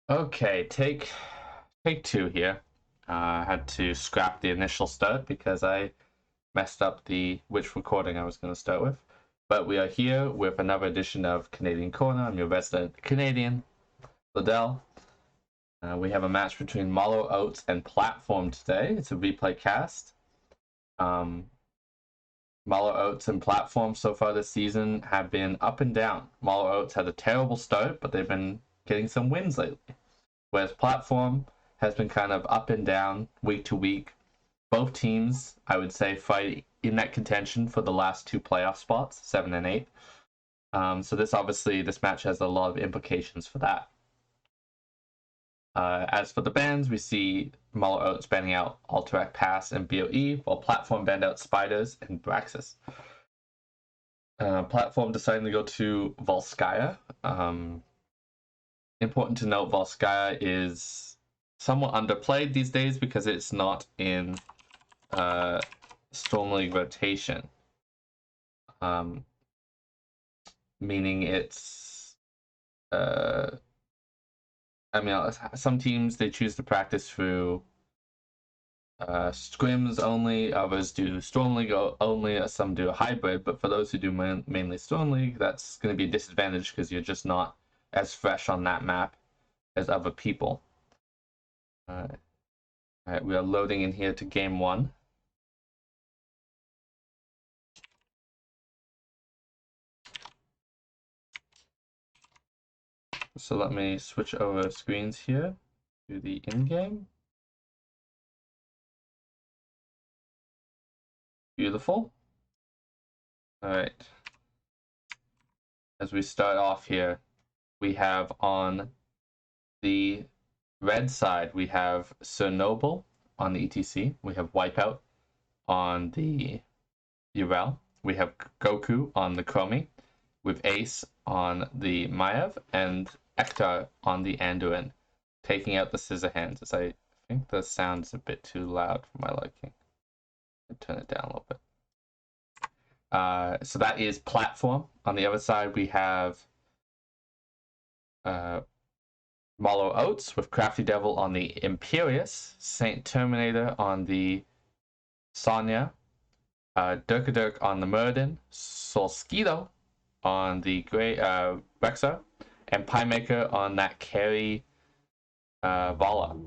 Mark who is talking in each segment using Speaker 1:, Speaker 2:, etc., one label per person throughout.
Speaker 1: Okay, take two here. I had to scrap the initial start because I messed up which recording I was going to start with. But we are here with another edition of Canadian Corner. I'm your resident Canadian, Liddell. We have a match between Mallow, Oats, and Platform today. It's a replay cast. Um, Mallow, Oats, and Platform so far this season have been up and down. Mallow Oats had a terrible start, but they've been getting some wins lately. Whereas Platform has been kind of up and down week to week. Both teams, I would say, fight in that contention for the last two playoff spots, 7 and 8. So this match has a lot of implications for that. As for the bans, we see Mallow Oats banning out Alterac Pass and BOE, while Platform banned out Spiders and Braxis. Platform deciding to go to Volskaya. Important to note, Volskaya is somewhat underplayed these days because it's not in Storm League rotation. Meaning it's some teams they choose to practice through scrims only, others do Storm League only, some do a hybrid, but for those who do mainly Storm League, that's going to be a disadvantage because you're just not as fresh on that map as other people. Alright, we are loading in here to game one. So let me switch over screens here to the in-game. Beautiful. Alright. As we start off here, we have on the red side, we have Sir Noble on the ETC. We have Wipeout on the Urel. We have Goku on the Chromie, with Ace on the Maiev, and Ektar on the Anduin, taking out the Scissor Hands, as I think the sound is a bit too loud for my liking. I'll turn it down a little bit. So that is Platform. On the other side, we have Mallow Oats with Crafty Devil on the Imperius, Saint Terminator on the Sonya, Dirk on the Murden, Solskito on the Grey Rexar, and Pie Maker on that carry Vala.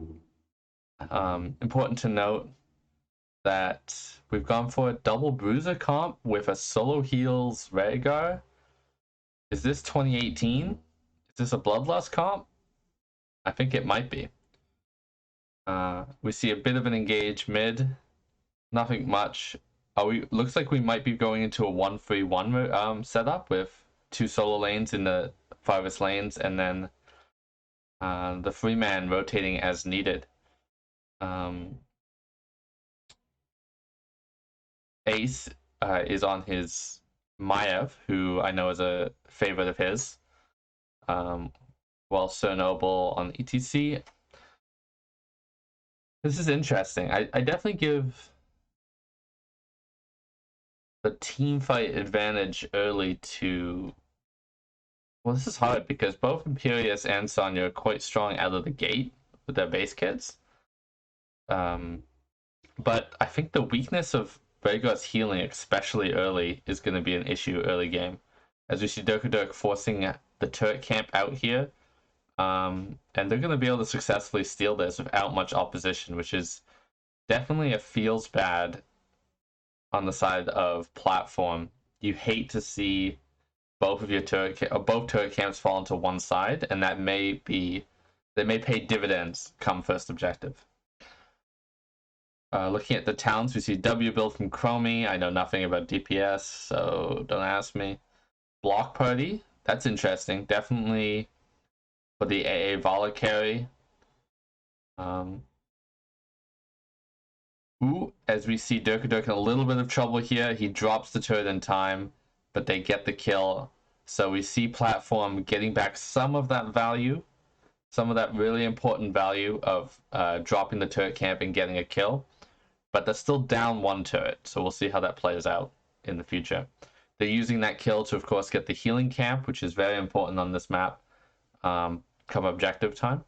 Speaker 1: Important to note that we've gone for a double bruiser comp with a solo heals Rhaegar. Is this 2018? Is this a Bloodlust comp? I think it might be. We see a bit of an engage mid. Nothing much. Looks like we might be going into a 1-3-1 setup with two solo lanes in the farthest lanes, and then the 3-man rotating as needed. Ace is on his Maiev, who I know is a favorite of his. While Sir Noble on the ETC. This is interesting. I definitely give the team fight advantage early to... Well, this is hard because both Imperius and Sonya are quite strong out of the gate with their base kits. But I think the weakness of Rhaegar's healing, especially early, is going to be an issue early game. As we see Dirk forcing the turret camp out here. And they're going to be able to successfully steal this without much opposition, which is definitely a feels bad on the side of Platform. You hate to see both turret camps fall into one side, and that may pay dividends come first objective. Looking at the talents, we see W build from Chromie. I know nothing about DPS, so don't ask me. Block Party, that's interesting. Definitely for the AA Vala carry. As we see Dirk in a little bit of trouble here. He drops the turret in time, but they get the kill. So we see Platform getting back some of that value, some of that really important value of dropping the turret camp and getting a kill. But they're still down one turret, so we'll see how that plays out in the future. They're using that kill to, of course, get the healing camp, which is very important on this map, come objective time.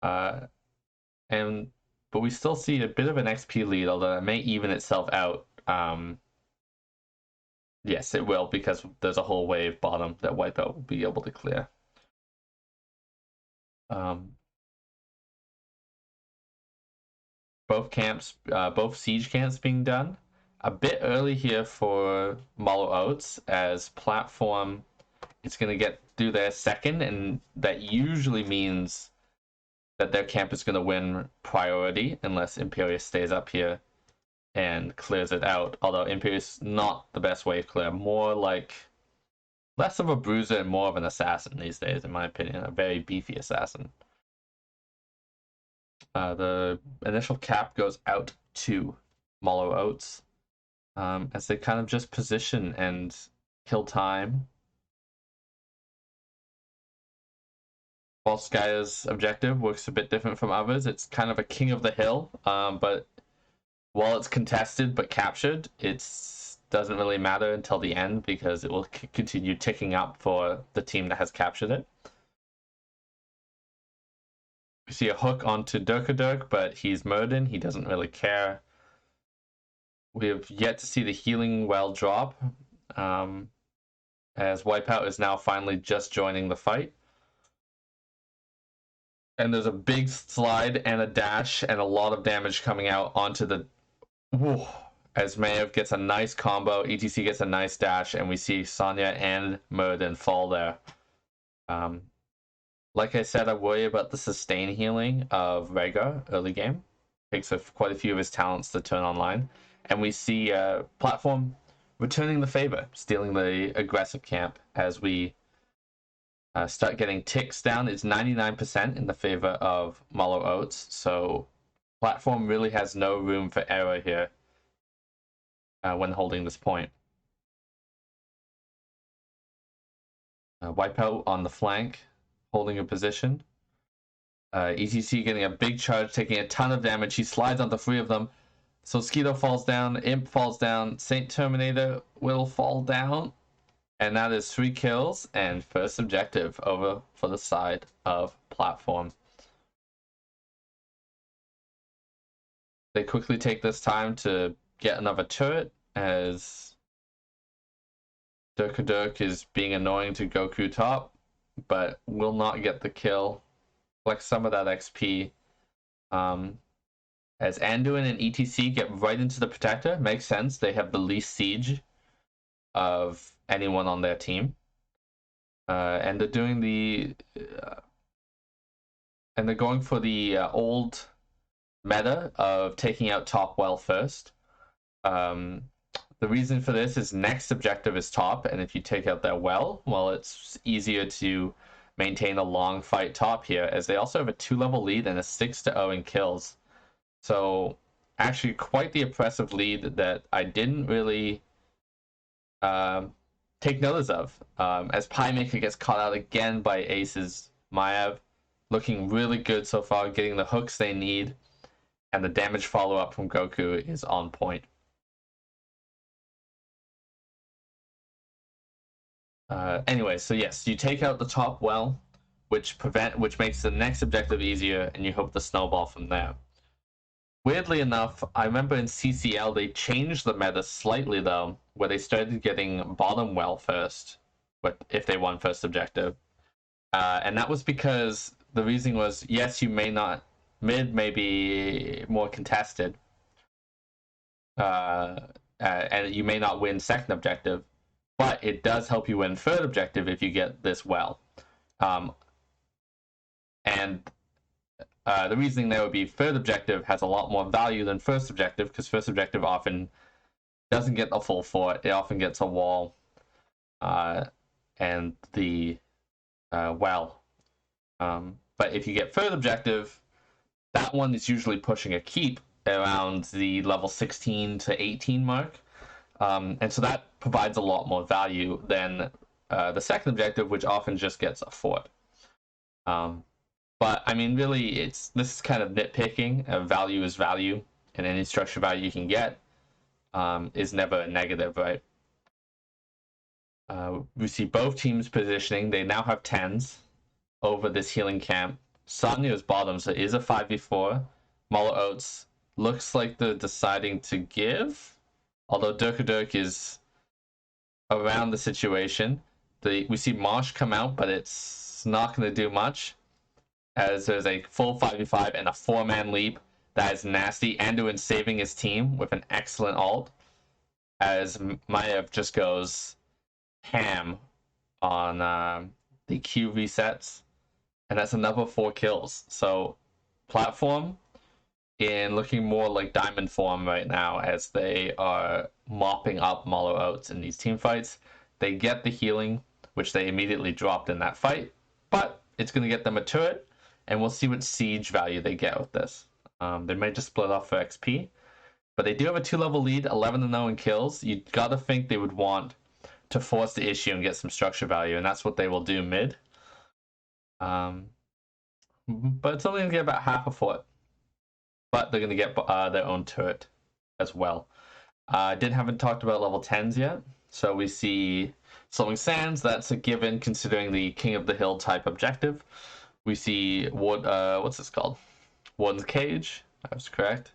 Speaker 1: But we still see a bit of an XP lead, although it may even itself out. Yes, it will, because there's a whole wave bottom that Wipeout will be able to clear. Both camps, both siege camps being done. A bit early here for Mallow Oats, as platform is going to do their second, and that usually means that their camp is going to win priority unless Imperius stays up here and clears it out. Although Imperius not the best way to clear, more like less of a bruiser and more of an assassin these days, in my opinion. A very beefy assassin. The initial cap goes out to Mallow Oats, as they kind of just position and kill time. Volskaya's objective works a bit different from others. It's kind of a king of the hill, but while it's contested but captured, it doesn't really matter until the end, because it will continue ticking up for the team that has captured it. We see a hook onto Durkadurk, but he's Murden. He doesn't really care. We have yet to see the healing well drop, as Wipeout is now finally just joining the fight. And there's a big slide and a dash and a lot of damage coming out onto the... Whew. As Mayev gets a nice combo, ETC gets a nice dash, and we see Sonya and Murden fall there. Like I said, I worry about the sustain healing of Rhaegar early game. Takes quite a few of his talents to turn online. And we see Platform returning the favor, stealing the aggressive camp as we start getting ticks down. It's 99% in the favor of Mallow Oats, so Platform really has no room for error here when holding this point. Wipeout on the flank, holding a position. ETC getting a big charge, taking a ton of damage. He slides onto 3 of them. So Skeeto falls down, Imp falls down, Saint Terminator will fall down. And that is 3 kills and first objective over for the side of Platform. They quickly take this time to get another turret, as Durkadurk is being annoying to Goku top, but will not get the kill. Collect some of that XP. As Anduin and ETC get right into the Protector. Makes sense, they have the least siege of anyone on their team. And they're doing the... and they're going for the old meta of taking out top well first. The reason for this is next objective is top, and if you take out their well, it's easier to maintain a long fight top here, as they also have a 2-level lead and a 6-0 in kills. So actually quite the oppressive lead that I didn't really take notice of. As Piemaker gets caught out again by Ace's Maiev, looking really good so far, getting the hooks they need, and the damage follow-up from Goku is on point. Anyway, so yes, you take out the top well, which makes the next objective easier, and you hope to snowball from there. Weirdly enough, I remember in CCL they changed the meta slightly though, where they started getting bottom well first, but if they won first objective. And that was because the reasoning was, yes, you may not, mid may be more contested, and you may not win second objective, but it does help you win third objective if you get this well. The reasoning there would be third objective has a lot more value than first objective, because first objective often doesn't get a full fort. It often gets a wall and the well. But if you get third objective, that one is usually pushing a keep around the level 16 to 18 mark. And so that provides a lot more value than the second objective, which often just gets a fort. But I mean, really, this is kind of nitpicking. Value is value, and any structure value you can get is never a negative, right? We see both teams positioning. They now have 10s over this healing camp. Sanyo is bottom, so it is a 5v4. Mallow Oats looks like they're deciding to give, although Dirk is around the situation. We see Marsh come out, but it's not going to do much, as there's a full 5v5 and a 4-man leap that is nasty. Anduin saving his team with an excellent ult, as Maiev just goes ham on the Q resets, and that's another 4 kills. So platform in looking more like diamond form right now, as they are mopping up Mallow Oats in these team fights. They get the healing, which they immediately dropped in that fight, but it's going to get them a turret, and we'll see what siege value they get with this. They may just split off for XP, but they do have a 2-level lead, 11-0 in kills. You gotta think they would want to force the issue and get some structure value, and that's what they will do mid. But it's only going to get about half a foot. But they're going to get their own turret as well. Haven't talked about level 10s yet. So we see Slowing Sands, that's a given considering the King of the Hill type objective. We see what's this called? Warden's Cage, that's correct.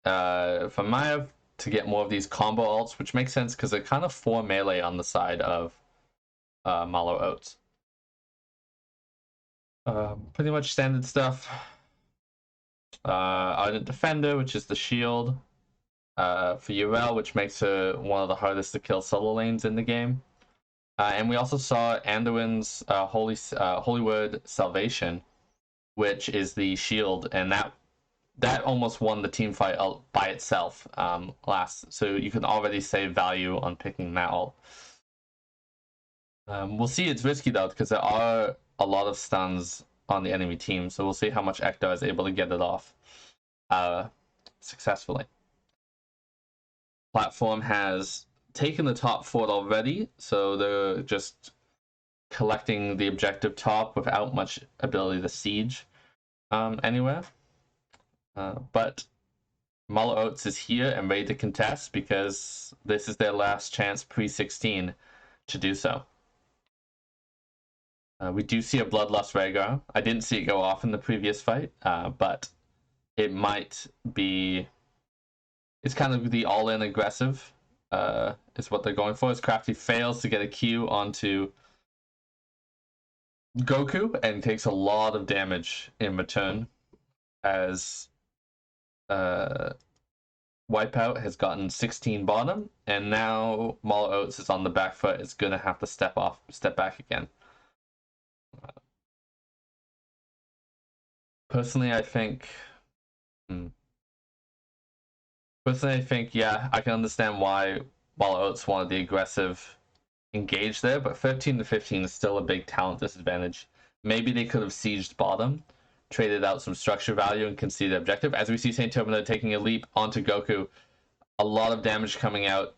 Speaker 1: For Maiev to get more of these combo ults, which makes sense because they're kind of 4 melee on the side of Mallow Oats. Pretty much standard stuff. Ardent Defender, which is the shield for Urel, which makes her one of the hardest to kill solo lanes in the game. And we also saw Anduin's Holy Word Salvation, which is the shield, and that almost won the team fight by itself last. So you can already save value on picking that ult. We'll see. It's risky though, because there are a lot of stuns on the enemy team, so we'll see how much Ektar is able to get it off successfully. Platform has taken the top fort already, so they're just collecting the objective top without much ability to siege anywhere. But Mallow Oats is here and ready to contest because this is their last chance pre-16 to do so. We do see a Bloodlust Rhaegar. I didn't see it go off in the previous fight, but it might be... It's kind of the all-in aggressive is what they're going for. As Crafty fails to get a Q onto Goku and takes a lot of damage in return, as Wipeout has gotten 16 bottom, and now Mallow Oats is on the back foot. It's going to have to step back again. Personally, I think, yeah, I can understand why Mallow Oats wanted the aggressive engage there, but 13 to 15 is still a big talent disadvantage. Maybe they could have sieged bottom, traded out some structure value, and conceded the objective. As we see Saint Terminator taking a leap onto Goku, a lot of damage coming out.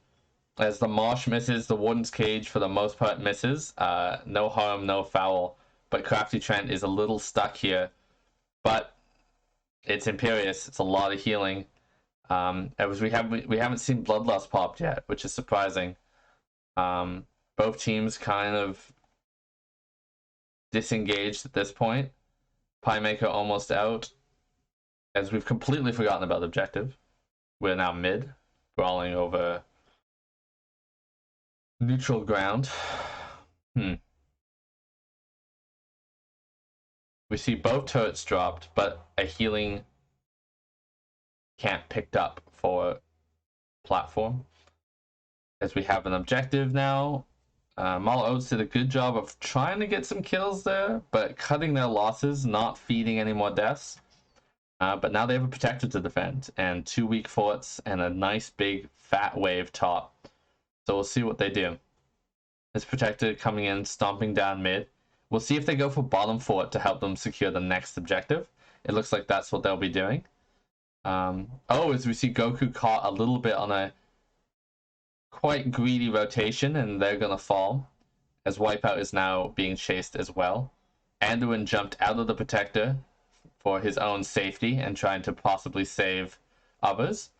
Speaker 1: As the Marsh misses, the Warden's Cage for the most part misses. No harm, no foul, but Crafty Trent is a little stuck here. But it's Imperious. It's a lot of healing. We haven't seen Bloodlust popped yet, which is surprising. Both teams kind of disengaged at this point. Piemaker almost out, as we've completely forgotten about the objective. We're now mid, brawling over neutral ground. We see both turrets dropped, but a healing camp picked up for platform. As we have an objective now. Mallow Oats did a good job of trying to get some kills there, but cutting their losses, not feeding any more deaths. But now they have a protector to defend, and 2 weak forts, and a nice big fat wave top. So we'll see what they do. This protector coming in, stomping down mid. We'll see if they go for bottom fort to help them secure the next objective. It looks like that's what they'll be doing. As we see Goku caught a little bit on a quite greedy rotation, and they're gonna fall, as Wipeout is now being chased as well. Anduin jumped out of the protector for his own safety and trying to possibly save others,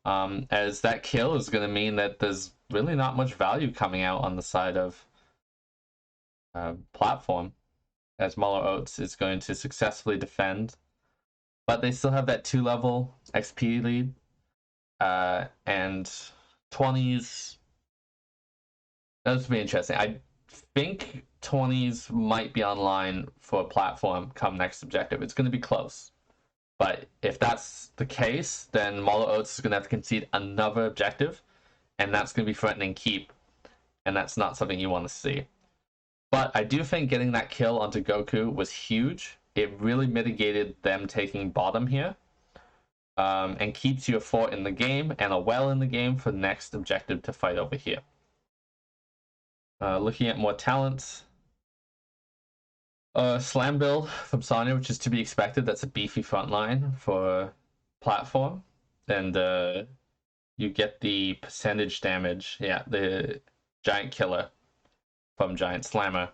Speaker 1: as that kill is going to mean that there's really not much value coming out on the side of platform. as Mallow Oats is going to successfully defend. But they still have that 2-level XP lead. And 20s, that's be interesting. I think 20s might be online for a platform come next objective. It's going to be close. But if that's the case, then Mallow Oats is going to have to concede another objective, and that's going to be threatening keep, and that's not something you want to see. But I do think getting that kill onto Goku was huge. It really mitigated them taking bottom here, and keeps you a fort in the game and a well in the game for the next objective to fight over here. Looking at more talents. Slam build from Sonya, which is to be expected. That's a beefy front line for platform. And you get the percentage damage. Yeah, the Giant Killer from Giant Slammer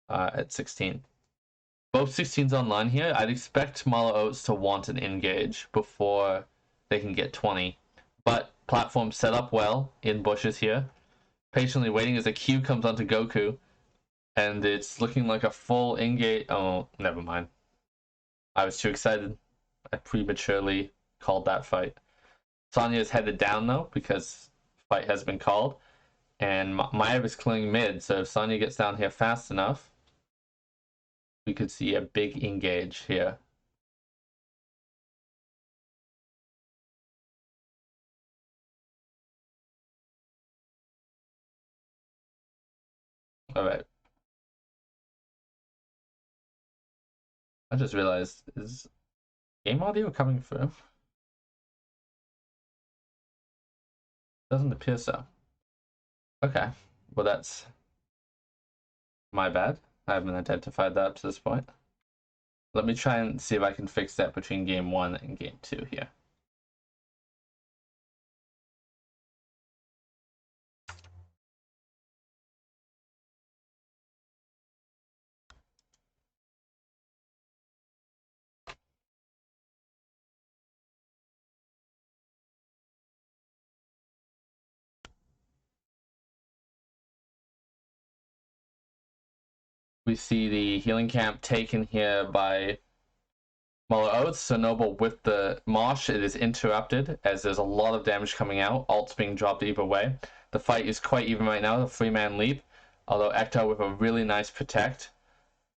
Speaker 1: at 16. Both 16s online here. I'd expect Mallow Oats to want an engage before they can get 20. But platform set up well in bushes here. Patiently waiting as a Q comes onto Goku. And it's looking like a full engage. Oh, never mind. I was too excited. I prematurely called that fight. Sonya is headed down though, because fight has been called. And Maya is clearing mid, so if Sonya gets down here fast enough, we could see a big engage here. Alright. I just realized, is game audio coming through? Doesn't appear so. Okay, well that's my bad. I haven't identified that up to this point. Let me try and see if I can fix that between game 1 and game 2 here. We see the healing camp taken here by Mallow Oats. So Noble with the Mosh, it is interrupted as there's a lot of damage coming out. Ults being dropped either way. The fight is quite even right now, the 3-man leap. Although Ecto with a really nice protect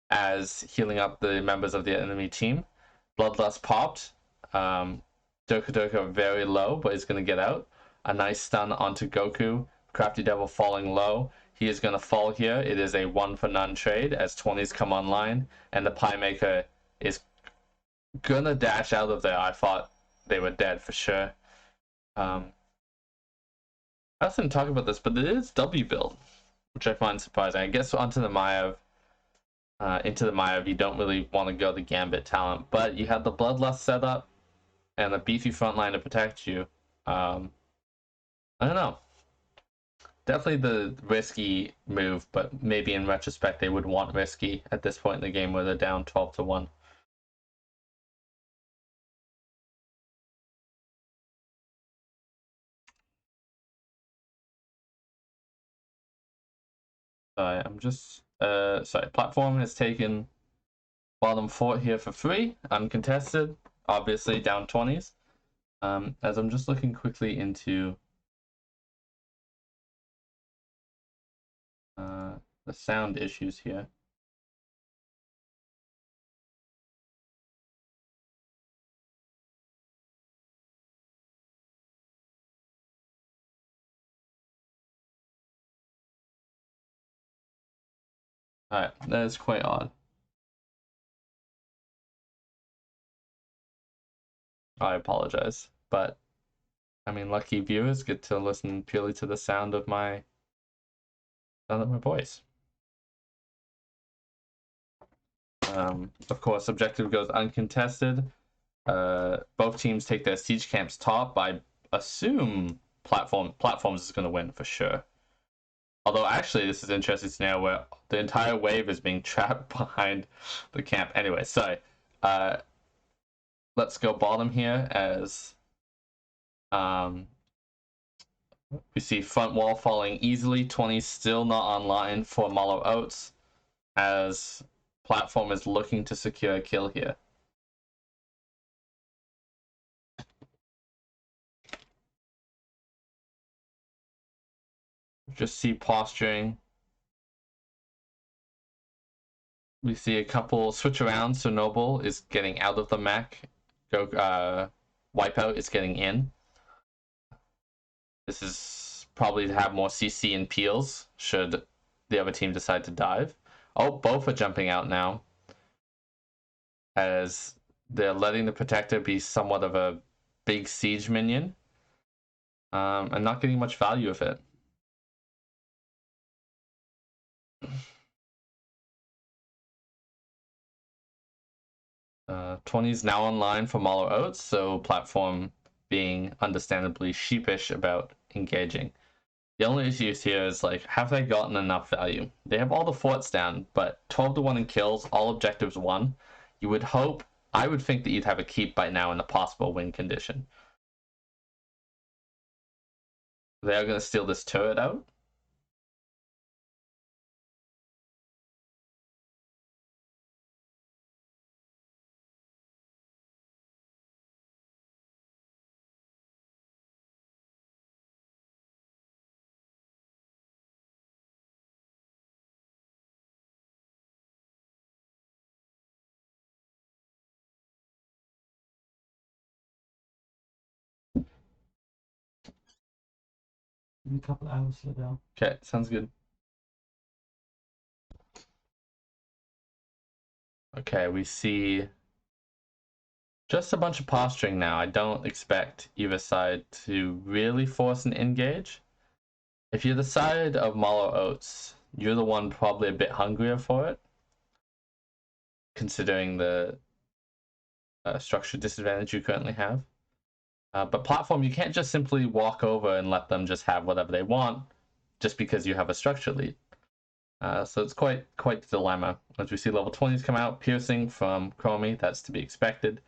Speaker 1: as healing up the members of the enemy team. Bloodlust popped. Doka very low, but is going to get out. A nice stun onto Goku. Crafty Devil falling low. He is going to fall here. It is a 1-for-none trade as 20s come online, and the Pie Maker is going to dash out of there. I thought they were dead for sure. I also didn't talk about this, but it is W build, which I find surprising. I guess onto the Maiev, into the Maiev, you don't really want to go the Gambit talent, but you have the Bloodlust set up and a beefy front line to protect you. I don't know. Definitely the risky move, but maybe in retrospect they would want risky at this point in the game where they're down 12-1. I'm just sorry. Platform has taken bottom fort here for free, uncontested. Obviously down 20s. As I'm just looking quickly into the sound issues here. Alright, that is quite odd. I apologize, but I mean, lucky viewers get to listen purely to the sound of my voice. Of course, objective goes uncontested. Both teams take their siege camps top. I assume platforms is going to win for sure. Although actually, this is an interesting scenario where the entire wave is being trapped behind the camp. Anyway, so let's go bottom here as we see front wall falling easily. 20 still not online for Mallow Oats as Platform is looking to secure a kill here. Just see posturing. We see a couple switch around, so Noble is getting out of the mech. Wipeout is getting in. This is probably to have more CC and peels should the other team decide to dive. Oh, both are jumping out now, as they're letting the Protector be somewhat of a big siege minion, and not getting much value of it. 20 is now online for Mallow Oats, so platform being understandably sheepish about engaging. The only issues here is, like, have they gotten enough value? They have all the forts down, but 12-1 in kills, all objectives won. You would hope, I would think that you'd have a keep by now in a possible win condition. They are going to steal this turret out.
Speaker 2: In a couple of hours, Liddell.
Speaker 1: Okay, sounds good. Okay, we see just a bunch of posturing now. I don't expect either side to really force an engage. If you're the side of Mallow Oats, you're the one probably a bit hungrier for it, considering the structure disadvantage you currently have. But platform, you can't just simply walk over and let them just have whatever they want, just because you have a structure lead. So it's quite the dilemma. As we see level 20s come out, piercing from Chromie, that's to be expected.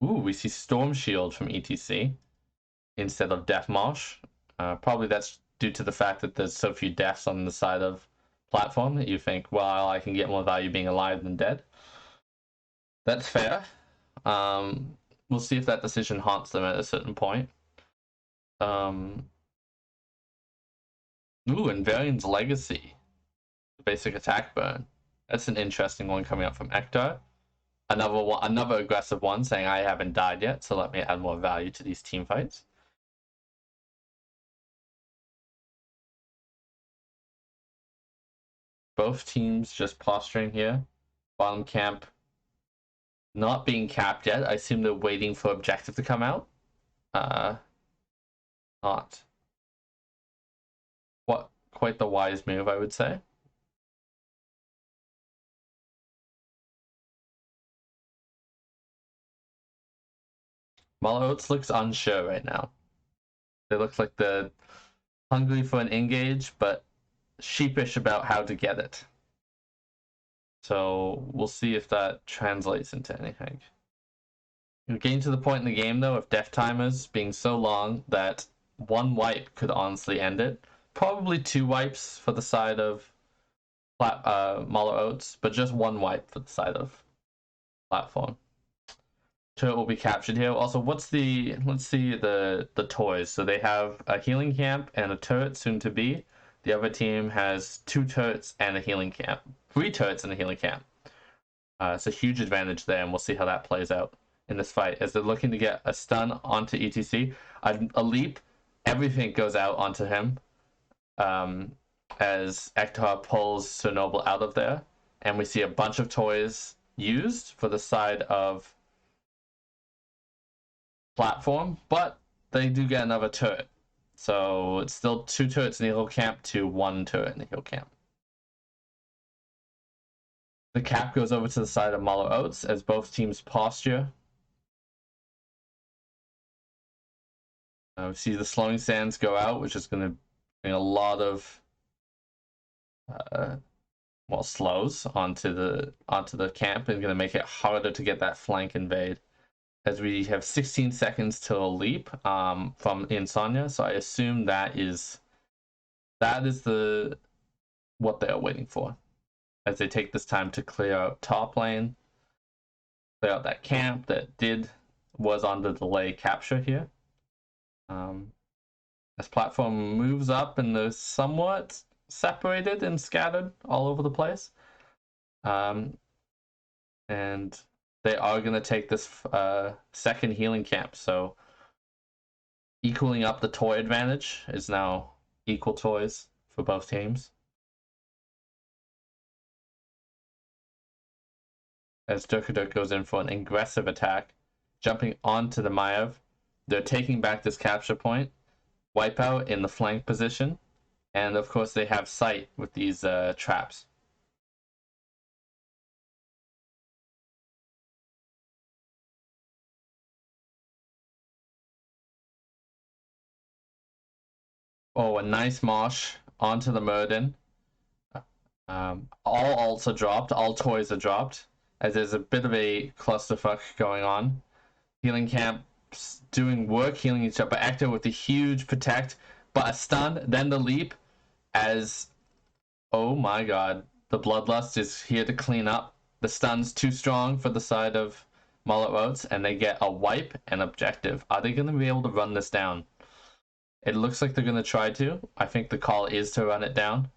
Speaker 1: We see Storm Shield from ETC instead of Death Marsh. Probably that's due to the fact that there's so few deaths on the side of platform that you think, well, I can get more value being alive than dead. That's fair. We'll see if that decision haunts them at a certain point. And Varian's Legacy. Basic attack burn. That's an interesting one coming up from Ektar. Another aggressive one saying I haven't died yet, so let me add more value to these team fights. Both teams just posturing here. Bottom camp not being capped yet. I assume they're waiting for objective to come out. Not quite the wise move, I would say. Mallow Oats looks unsure right now. They look like they're hungry for an engage, but sheepish about how to get it. So we'll see if that translates into anything. We're getting to the point in the game, though, of death timers being so long that one wipe could honestly end it. Probably 2 wipes for the side of Mallow Oats, but just 1 wipe for the side of platform. Turret will be captured here. Also, let's see the toys. So they have a healing camp and a turret soon to be. The other team has 2 turrets and a healing camp. 3 turrets and a healing camp. It's a huge advantage there, and we'll see how that plays out in this fight. As they're looking to get a stun onto ETC, a leap, everything goes out onto him. As Ektar pulls Sir Noble out of there, and we see a bunch of toys used for the side of platform, but they do get another turret. So it's still 2 turrets in the hill camp to 1 turret in the hill camp. The cap goes over to the side of Mallow Oats as both teams posture. We see the slowing sands go out, which is going to bring a lot of slows onto the camp and going to make it harder to get that flank invade. As we have 16 seconds till a leap from Insomnia, so I assume that is what they're waiting for. as they take this time to clear out top lane, clear out that camp that was on the delay capture here. As platform moves up and they're somewhat separated and scattered all over the place. And they are going to take this second healing camp. So equaling up the toy advantage is now equal toys for both teams. As Durkadurk goes in for an aggressive attack, jumping onto the Maiev. They're taking back this capture point. Wipeout in the flank position. And of course they have sight with these traps. Oh, a nice mosh onto the Murden. All ults are dropped, all toys are dropped, as there's a bit of a clusterfuck going on. Healing camps doing work, healing each other. Ecto with the huge protect, but a stun, then the leap, as, oh my god, the Bloodlust is here to clean up. The stun's too strong for the side of Mallow Oats, and they get a wipe and objective. Are they going to be able to run this down? It looks like they're going to try to. I think the call is to run it down.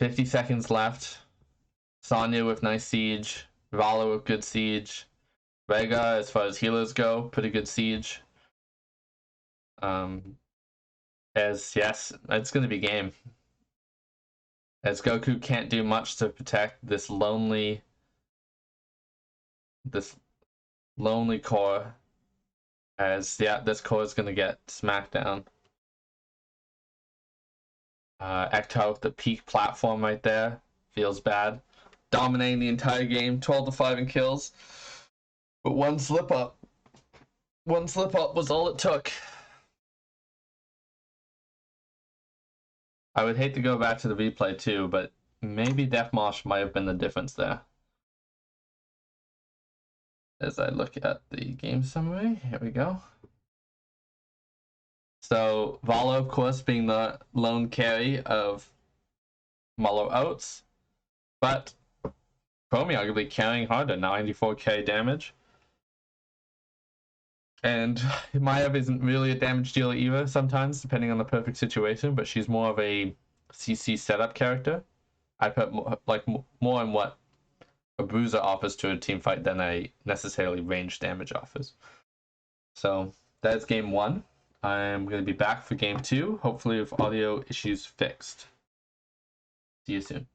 Speaker 1: 50 seconds left. Sonya with nice siege. Vala with good siege. Vega, as far as healers go, pretty good siege. Yes, it's going to be game. As Goku can't do much to protect this lonely core. As, yeah, this core is going to get smacked down. Ecto, the peak platform right there, feels bad. Dominating the entire game, 12-5 in kills. But one slip up was all it took. I would hate to go back to the replay too, but maybe Deathmosh might have been the difference there. As I look at the game summary, here we go. So Vala, of course, being the lone carry of Mallow Oats, but Chromie arguably carrying harder, 94k damage. And Maiev isn't really a damage dealer either sometimes, depending on the perfect situation, but she's more of a CC setup character. I put more on what a bruiser offers to a team fight than a necessarily range damage offers. So that's game 1. I'm going to be back for game 2, hopefully with audio issues fixed. See you soon.